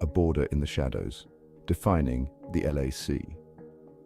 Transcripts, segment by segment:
border in the shadows, defining the LAC.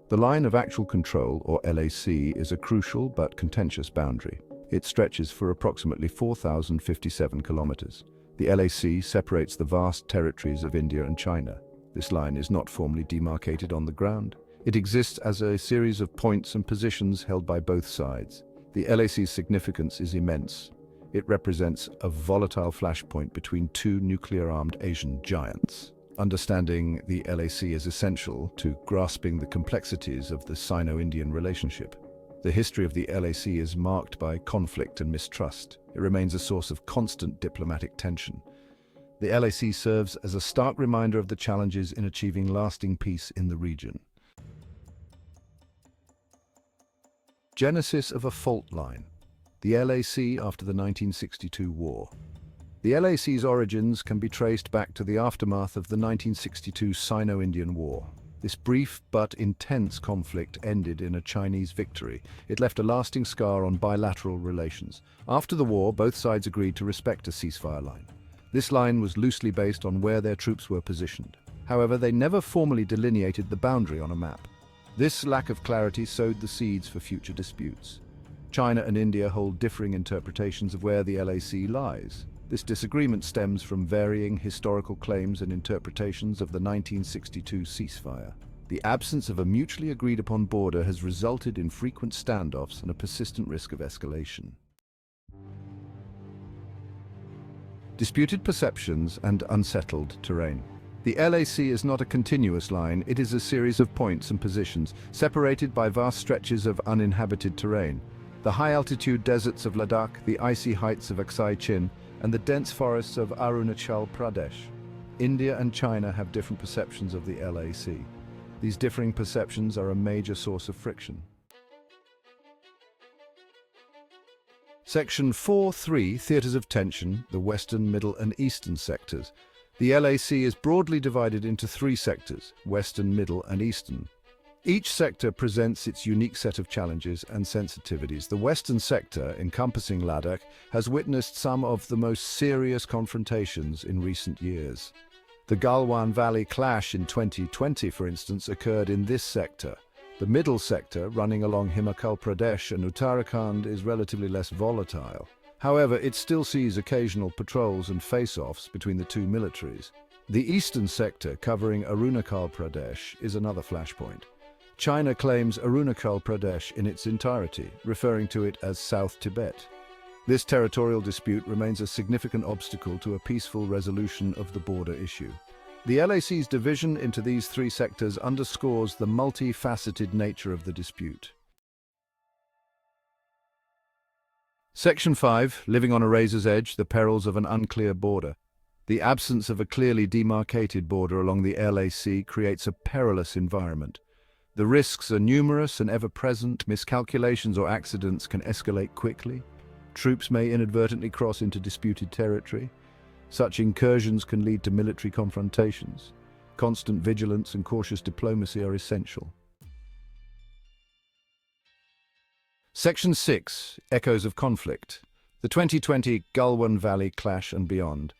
The Line of Actual Control, or LAC, is a crucial but contentious boundary. It stretches for approximately 4,057 kilometers. The LAC separates the vast territories of India and China. This line is not formally demarcated on the ground. It exists as a series of points and positions held by both sides. The LAC's significance is immense. It represents a volatile flashpoint between two nuclear-armed Asian giants. Understanding the LAC is essential to grasping the complexities of the Sino-Indian relationship. The history of the LAC is marked by conflict and mistrust. It remains a source of constant diplomatic tension. The LAC serves as a stark reminder of the challenges in achieving lasting peace in the region. Genesis of a fault line. The LAC after the 1962 war. The LAC's origins can be traced back to the aftermath of the 1962 Sino-Indian War. This brief but intense conflict ended in a Chinese victory. It left a lasting scar on bilateral relations. After the war, both sides agreed to respect a ceasefire line. This line was loosely based on where their troops were positioned. However, they never formally delineated the boundary on a map. This lack of clarity sowed the seeds for future disputes. China and India hold differing interpretations of where the LAC lies. This disagreement stems from varying historical claims and interpretations of the 1962 ceasefire. The absence of a mutually agreed-upon border has resulted in frequent standoffs and a persistent risk of escalation. Disputed perceptions and unsettled terrain. The LAC is not a continuous line, it is a series of points and positions, separated by vast stretches of uninhabited terrain. The high-altitude deserts of Ladakh, the icy heights of Aksai Chin, and the dense forests of Arunachal Pradesh. India and China have different perceptions of the LAC. These differing perceptions are a major source of friction. Section 4.3, Theatres of Tension, the Western, Middle and Eastern sectors. The LAC is broadly divided into three sectors, Western, Middle and Eastern. Each sector presents its unique set of challenges and sensitivities. The Western sector, encompassing Ladakh, has witnessed some of the most serious confrontations in recent years. The Galwan Valley clash in 2020, for instance, occurred in this sector. The middle sector, running along Himachal Pradesh and Uttarakhand, is relatively less volatile. However, it still sees occasional patrols and face-offs between the two militaries. The eastern sector, covering Arunachal Pradesh, is another flashpoint. China claims Arunachal Pradesh in its entirety, referring to it as South Tibet. This territorial dispute remains a significant obstacle to a peaceful resolution of the border issue. The LAC's division into these three sectors underscores the multifaceted nature of the dispute. Section 5, Living on a Razor's Edge, the Perils of an Unclear Border. The absence of a clearly demarcated border along the LAC creates a perilous environment. The risks are numerous and ever-present. Miscalculations or accidents can escalate quickly. Troops may inadvertently cross into disputed territory. Such incursions can lead to military confrontations. Constant vigilance and cautious diplomacy are essential. Section 6, Echoes of Conflict. The 2020 Galwan Valley clash and beyond.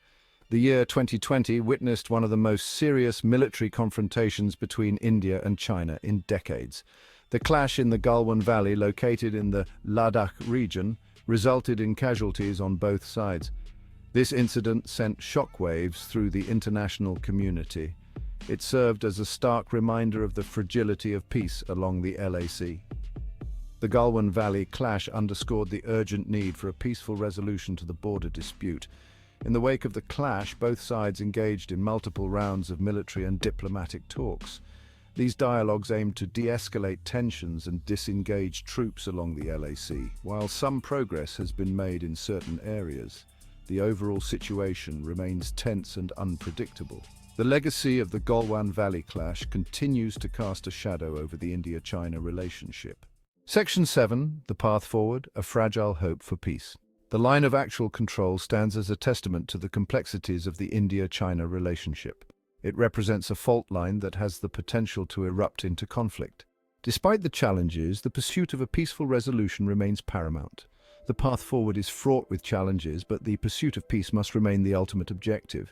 The year 2020 witnessed one of the most serious military confrontations between India and China in decades. The clash in the Galwan Valley, located in the Ladakh region, resulted in casualties on both sides. This incident sent shockwaves through the international community. It served as a stark reminder of the fragility of peace along the LAC. The Galwan Valley clash underscored the urgent need for a peaceful resolution to the border dispute. In the wake of the clash, both sides engaged in multiple rounds of military and diplomatic talks. These dialogues aimed to de-escalate tensions and disengage troops along the LAC. While some progress has been made in certain areas, the overall situation remains tense and unpredictable. The legacy of the Galwan Valley clash continues to cast a shadow over the India-China relationship. Section 7, The Path Forward, a Fragile Hope for Peace. The Line of Actual Control stands as a testament to the complexities of the India-China relationship. It represents a fault line that has the potential to erupt into conflict. Despite the challenges, the pursuit of a peaceful resolution remains paramount. The path forward is fraught with challenges, but the pursuit of peace must remain the ultimate objective.